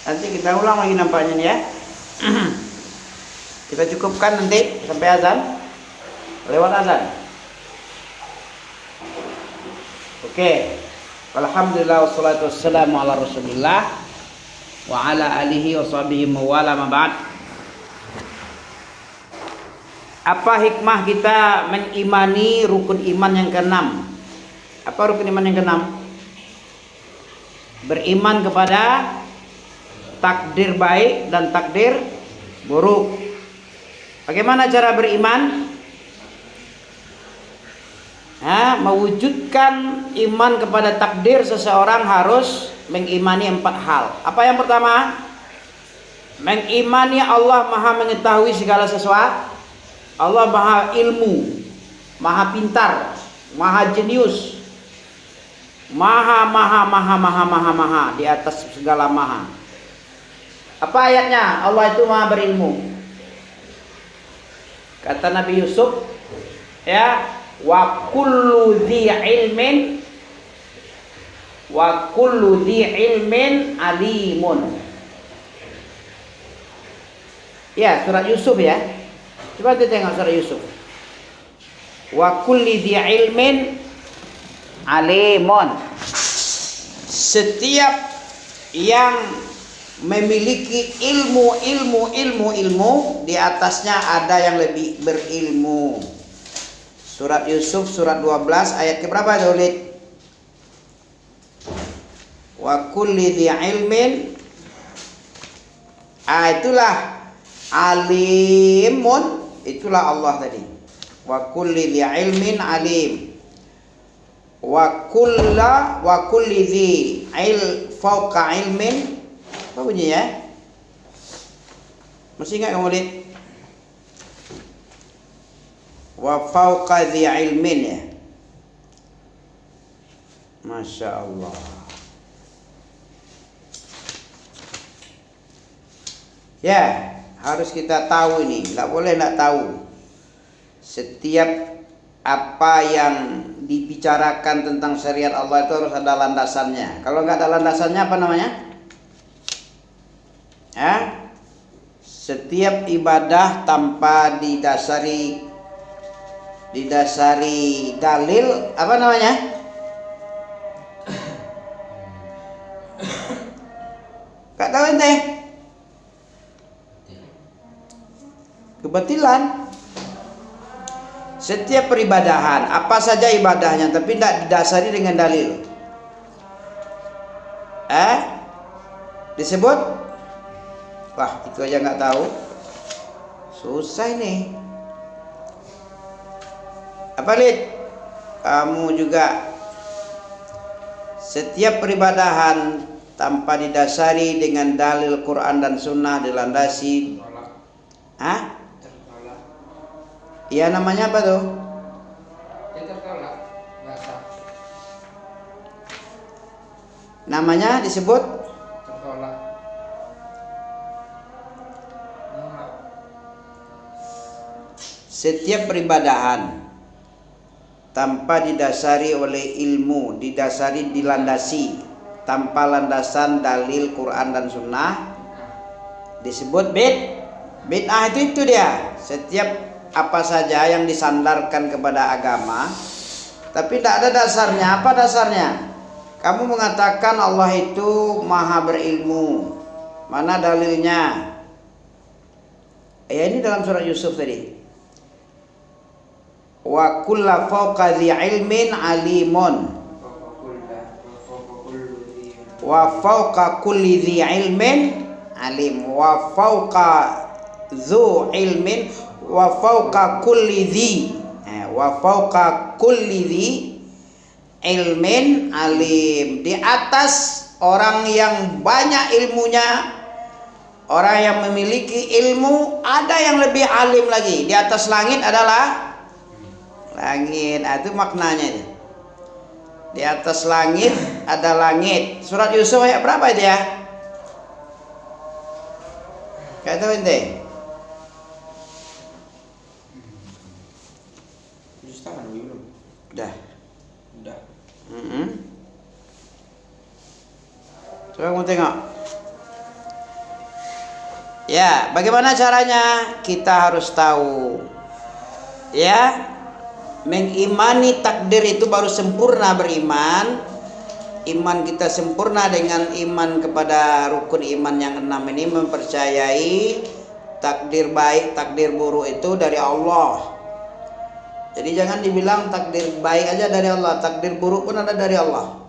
Nanti kita ulang lagi nampaknya nih ya. Kita cukupkan nanti sampai azan. Lewat azan. Oke. Alhamdulillah wassalatu wassalamu ala Rasulillah wa ala alihi wa sahbihi mawala ma ba'd. Apa hikmah kita mengimani rukun iman yang keenam? Apa rukun iman yang keenam? Beriman kepada takdir baik dan takdir buruk. Bagaimana cara beriman? Mewujudkan iman kepada takdir seseorang harus mengimani 4 hal. Apa yang pertama? Mengimani Allah Maha mengetahui segala sesuatu. Allah Maha ilmu, Maha pintar, Maha jenius, Maha di atas segala maha. Apa ayatnya? Allah itu Maha berilmu. Kata Nabi Yusuf, ya, wa kullu dhi ilmin alimun. Ya, surat Yusuf ya. Coba kita tengok surat Yusuf. Wa kulli dhi ilmin alimun. Setiap yang memiliki ilmu, di atasnya ada yang lebih berilmu. Surat Yusuf surat 12 ayat keberapa Daulid? Wa kulli dhi ilmin, itulah alimun, itulah Allah tadi. Wa kulli dhi ilmin alim. Wa kulli dhi fawqa ilmin. Apa bunyinya? Masih ingat kamu lihat? Wa fawqa dhi ilmin ya. Masya Allah. Ya, harus kita tahu ini. Nggak boleh nggak tahu. Setiap apa yang dibicarakan tentang syariat Allah itu harus ada landasannya. Kalau nggak ada landasannya apa namanya? Setiap ibadah tanpa didasari dalil, apa namanya? Gak tahu ente? Kebatilan. Setiap peribadahan, apa saja ibadahnya, tapi tidak didasari dengan dalil, disebut, wah itu aja nggak tahu, susah ini. Apa Lid? Kamu juga. Setiap peribadahan tanpa didasari dengan dalil Quran dan Sunnah, dilandasi, ya namanya apa tuh? Namanya disebut tertolak. Setiap peribadahan tanpa didasari oleh ilmu, dilandasi tanpa landasan dalil Quran dan Sunnah disebut bid'ah. Itu dia. Setiap apa saja yang disandarkan kepada agama tapi tidak ada dasarnya. Apa dasarnya? Kamu mengatakan Allah itu Maha berilmu, mana dalilnya? Ya ini dalam surat Yusuf tadi. Wa kulla fawqa dhi ilmin alimun. Wa fawqa kulli dhi ilmin alim. Wa fawqa dhu ilmin. Wa fawqa kulli dhi ilmin alim. Di atas orang yang banyak ilmunya, orang yang memiliki ilmu, ada yang lebih alim lagi. Di atas langit adalah langit. Itu maknanya. Di atas langit ada langit. Surat Yusuf ayat berapa itu ya? Gak tahu ente? Udah. Coba kamu tengok. Ya, bagaimana caranya? Kita harus tahu. Ya, mengimani takdir itu baru sempurna beriman. Iman kita sempurna dengan iman kepada rukun iman yang 6 ini, mempercayai takdir baik, takdir buruk itu dari Allah. Jadi jangan dibilang takdir baik aja dari Allah, takdir buruk pun ada dari Allah.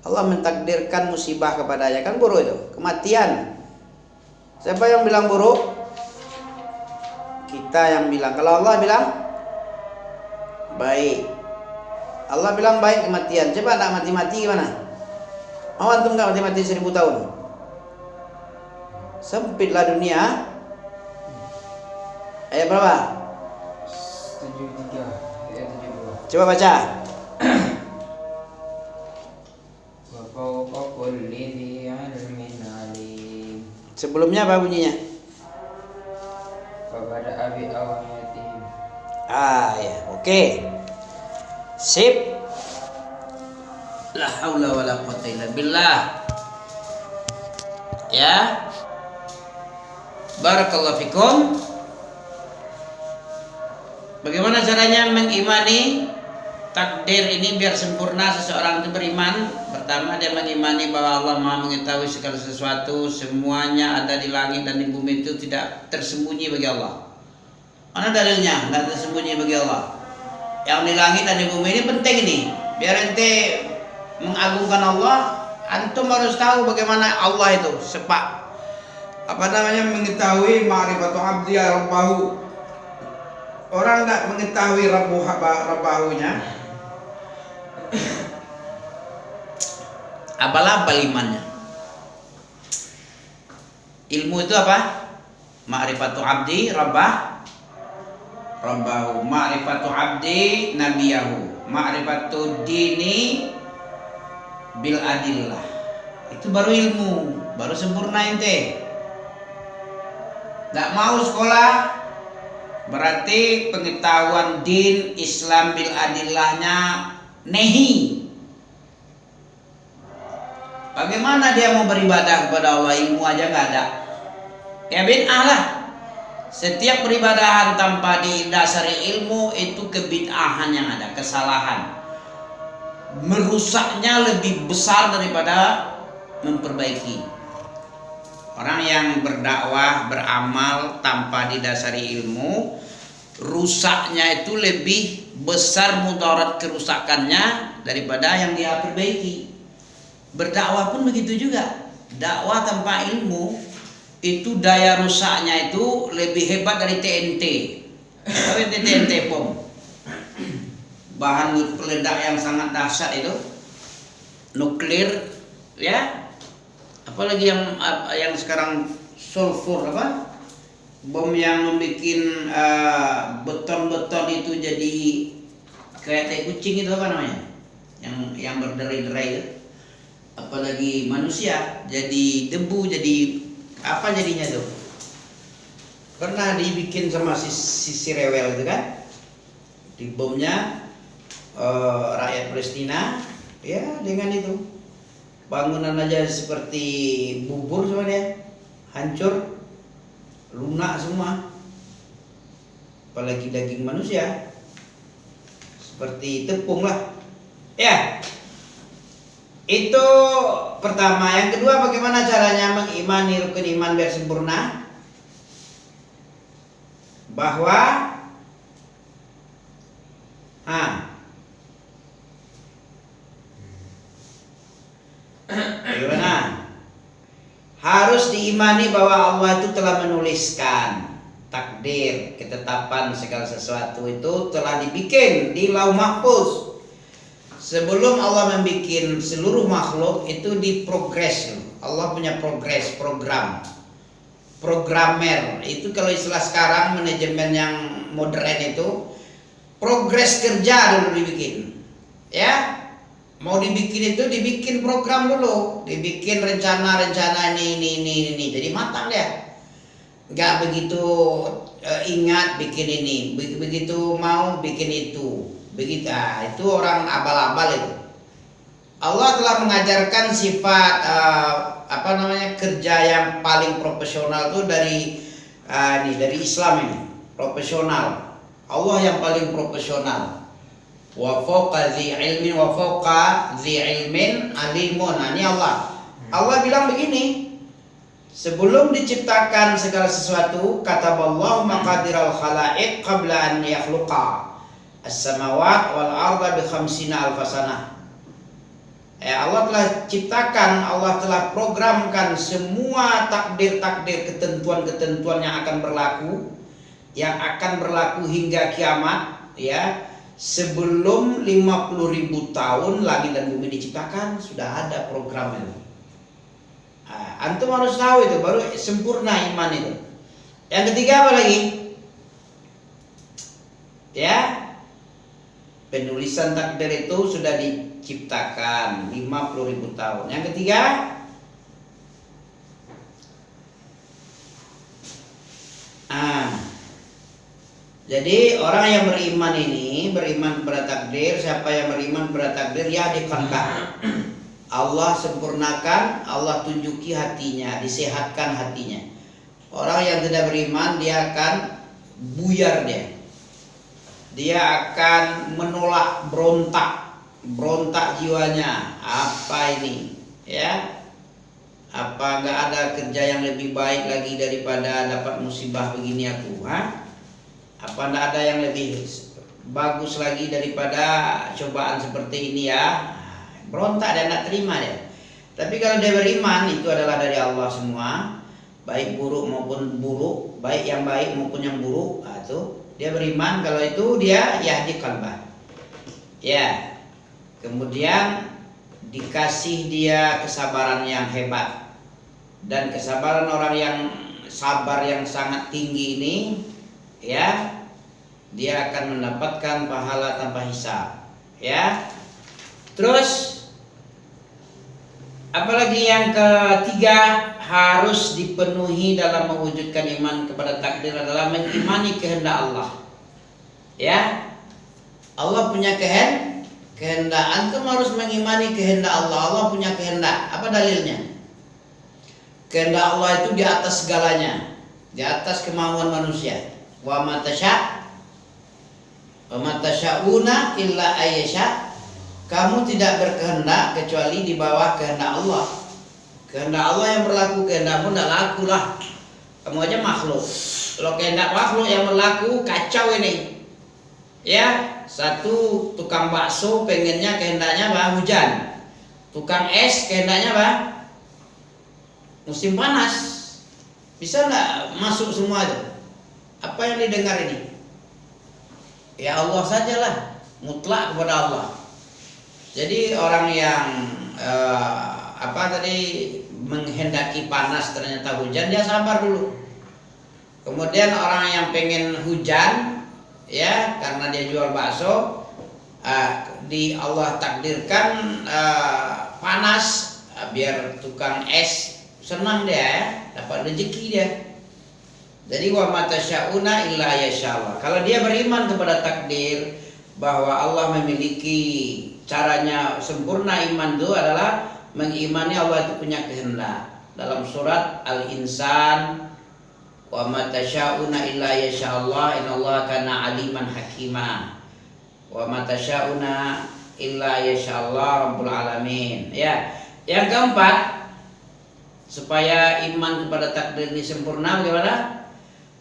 Allah mentakdirkan musibah kepadanya, kan buruk itu, kematian. Siapa yang bilang buruk? Kita yang bilang. Kalau Allah bilang baik. Allah bilang baik, kematian. Coba nak mati-mati gimana? Mau antum nggak mati-mati 1000 tahun? Sempitlah dunia. Ayat berapa? 73 ayat 72. Coba baca. Wa fawqa kulli dzi 'ilmin 'alim. Sebelumnya apa bunyinya? Fa bada'a bi awamiyatihim. Ya, oke. Sip. La haula wala quwwata illa billah. Ya. Barakallahu fikum. Bagaimana caranya mengimani takdir ini biar sempurna seseorang itu beriman? Pertama, dia mengimani bahwa Allah Maha mengetahui segala sesuatu, semuanya ada di langit dan di bumi itu tidak tersembunyi bagi Allah. Mana dalilnya? Tidak tersembunyi bagi Allah. Yang di langit dan di bumi ini penting ini. Biar ente mengagungkan Allah, antum harus tahu bagaimana Allah itu mengetahui ma'rifatu abdi rabbahu. Orang tidak mengetahui rabbahunya, apalah imannya. Ilmu itu apa? Ma'rifatu abdi rabbahu, ma'rifatu abdi nabiyahu, ma'rifatu dini bil adillah. Itu baru ilmu, baru sempurna ente. Tidak mau sekolah, berarti pengetahuan din Islam bil adillahnya nehi. Bagaimana dia mau beribadah kepada Allah, ilmu aja nggak ada? Ya bid'ah lah. Setiap peribadahan tanpa didasari ilmu itu kebid'ahan yang ada, kesalahan. Merusaknya lebih besar daripada memperbaiki. Orang yang berdakwah, beramal tanpa didasari ilmu, rusaknya itu lebih besar mudarat kerusakannya daripada yang dia perbaiki. Berdakwah pun begitu juga. Dakwah tanpa ilmu itu daya rusaknya itu lebih hebat dari TNT. Tahu TNT bom? Bahan peledak yang sangat dahsyat itu, nuklir, ya. Apalagi yang sekarang sulfur apa? Bom yang membuat beton-beton itu jadi kayak tai kucing itu apa namanya? Yang berderai-derai itu. Apalagi manusia jadi debu, jadi apa jadinya tuh? Pernah dibikin sama si rewel itu kan? Di bomnya rakyat Palestina, ya dengan itu. Bangunan aja seperti bubur semua dia, hancur, lunak semua. Apalagi daging manusia, seperti tepung lah. Ya, itu pertama. Yang kedua, bagaimana caranya mengimani rukun iman biar sempurna? Bahwa bagaimana? Harus diimani bahwa Allah itu telah menuliskan takdir, ketetapan segala sesuatu itu telah dibikin di Lauh Mahfuz. Sebelum Allah membuat seluruh makhluk itu diprogres. Allah punya programmer. Itu kalau istilah sekarang manajemen yang modern itu progres kerja dulu dibikin. Ya. Mau dibikin itu dibikin program dulu, dibikin rencana ini, jadi matang dia. Nggak begitu ingat bikin ini, begitu mau bikin itu, begitu. Itu orang abal-abal itu. Allah telah mengajarkan sifat kerja yang paling profesional tuh dari dari Islam ini, profesional. Allah yang paling profesional. Wa fawqa dzi ilmin wa fawqa dzi ilmin alimun. Nah, ini Allah. Allah bilang begini, sebelum diciptakan segala sesuatu, kataballahu maqadiral khalaiq qabla an yakhluqa as-samawati wal arda bi 50 alfasanah. Allah telah ciptakan, Allah telah programkan semua takdir-takdir, ketentuan-ketentuan yang akan berlaku hingga kiamat, ya. Sebelum 50.000 tahun langit dan bumi diciptakan, sudah ada programnya. Antum harus tahu itu, baru sempurna iman itu. Yang ketiga apa lagi? Ya, penulisan takdir itu sudah diciptakan 50.000 tahun. Yang ketiga, jadi orang yang beriman ini beriman kepada takdir. Siapa yang beriman kepada takdir, ya dikontak. Allah sempurnakan, Allah tunjuki hatinya, disehatkan hatinya. Orang yang tidak beriman, dia akan buyar dia akan menolak, berontak jiwanya. Apa ini, ya? Apa nggak ada kerja yang lebih baik lagi daripada dapat musibah begini aku, Apa nggak ada yang lebih bagus lagi daripada cobaan seperti ini, ya? Berontak dan tidak terima dia. Tapi kalau dia beriman, itu adalah dari Allah semua, baik buruk maupun buruk, baik yang baik maupun yang buruk. Itu dia beriman. Kalau itu dia yahdi qalbah, ya. Kemudian dikasih dia kesabaran yang hebat. Dan kesabaran orang yang sabar yang sangat tinggi ini, ya, dia akan mendapatkan pahala tanpa hisab, ya. Terus apalagi yang ketiga harus dipenuhi dalam mewujudkan iman kepada takdir adalah mengimani kehendak Allah, ya. Allah punya kehendak, antum harus mengimani kehendak Allah. Allah punya kehendak. Apa dalilnya? Kehendak Allah itu di atas segalanya, di atas kemauan manusia. Wa ma tasyauna illa ayyasha. Kamu tidak berkehendak kecuali di bawah kehendak Allah. Kehendak Allah yang berlaku, kehendakmu tidak laku lah. Kamu aja makhluk. Kalau kehendak makhluk yang berlaku, kacau ini. Ya, satu tukang bakso pengennya kehendaknya hujan. Tukang es kehendaknya musim panas. Bisa nggak masuk semua itu? Apa yang didengar ini? Ya Allah sajalah, mutlak kepada Allah. Jadi orang yang menghendaki panas ternyata hujan, dia sabar dulu. Kemudian orang yang pengen hujan, ya, karena dia jual bakso, di Allah takdirkan panas, biar tukang es senang dia, ya, dapat rezeki dia. Jadi wa ma tasyauna illa yashallah. Kalau dia beriman kepada takdir bahwa Allah memiliki caranya sempurna, iman itu adalah mengimani Allah itu punya kehendak. Dalam surat Al-Insan, wa ma tasyauna illa yashallah innallaha kana aliman hakima. Wa ma tasyauna illa yashallah rabbul alamin. Ya. Yang keempat, supaya iman kepada takdir ini sempurna bagaimana?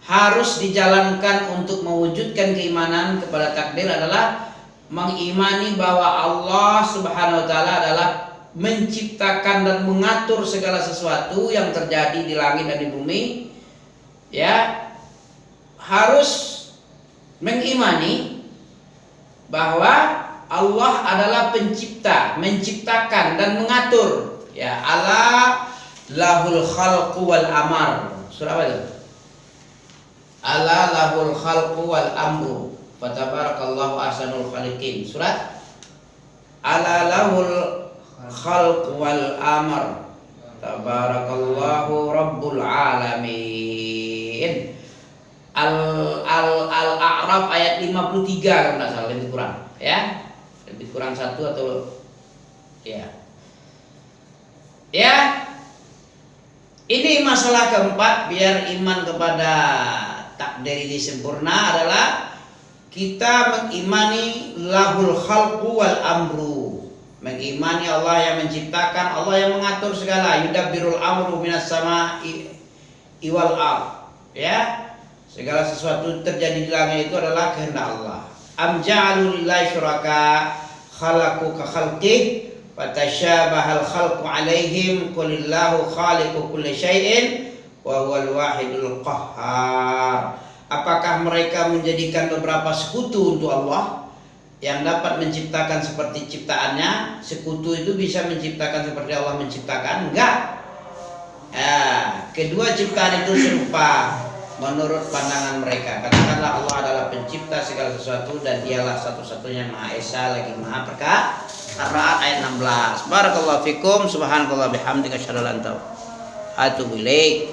Harus dijalankan untuk mewujudkan keimanan kepada takdir adalah mengimani bahwa Allah Subhanahu wa taala adalah menciptakan dan mengatur segala sesuatu yang terjadi di langit dan di bumi. Ya, harus mengimani bahwa Allah adalah pencipta, menciptakan dan mengatur. Ya, ala lahul khalqu wal amar. Surah apa itu? Ala lahul khalqu wal amru fatabarakallahu ahsanul khaliqin. Surat Ala lahul khalqu wal amr tabarakallahu rabbul alamin. Al-A'raf ayat 53 kalau tidak salah, lebih kurang, ya. Lebih kurang satu atau ya. Ya. Ini masalah keempat, biar iman kepada takdir ini sempurna adalah kita mengimani lahul khalqu wal amru. Mengimani Allah yang menciptakan, Allah yang mengatur segala. Yudabbirul amru minas sama'i iwal ard. Ya, segala sesuatu terjadi di langit itu adalah kehendak Allah. Am ja'alu lillahi syuraka khalaqu ka khalqih fatashabahal khalqu alaihim qulillahu khaliqu kulli syai'in wa huwal wahidul qahhar. Apakah mereka menjadikan beberapa sekutu untuk Allah yang dapat menciptakan seperti ciptaannya? Sekutu itu bisa menciptakan seperti Allah menciptakan? Enggak. Kedua ciptaan itu serupa menurut pandangan mereka. Katakanlah Allah adalah pencipta segala sesuatu dan dialah satu-satunya Maha Esa lagi Maha Perkasa. Ar-Ra'd ayat 16. Barakallahu fikum, subhanakallah bihamdika asyhadu an la ilaha illa anta astaghfiruka wa atubu ilaik.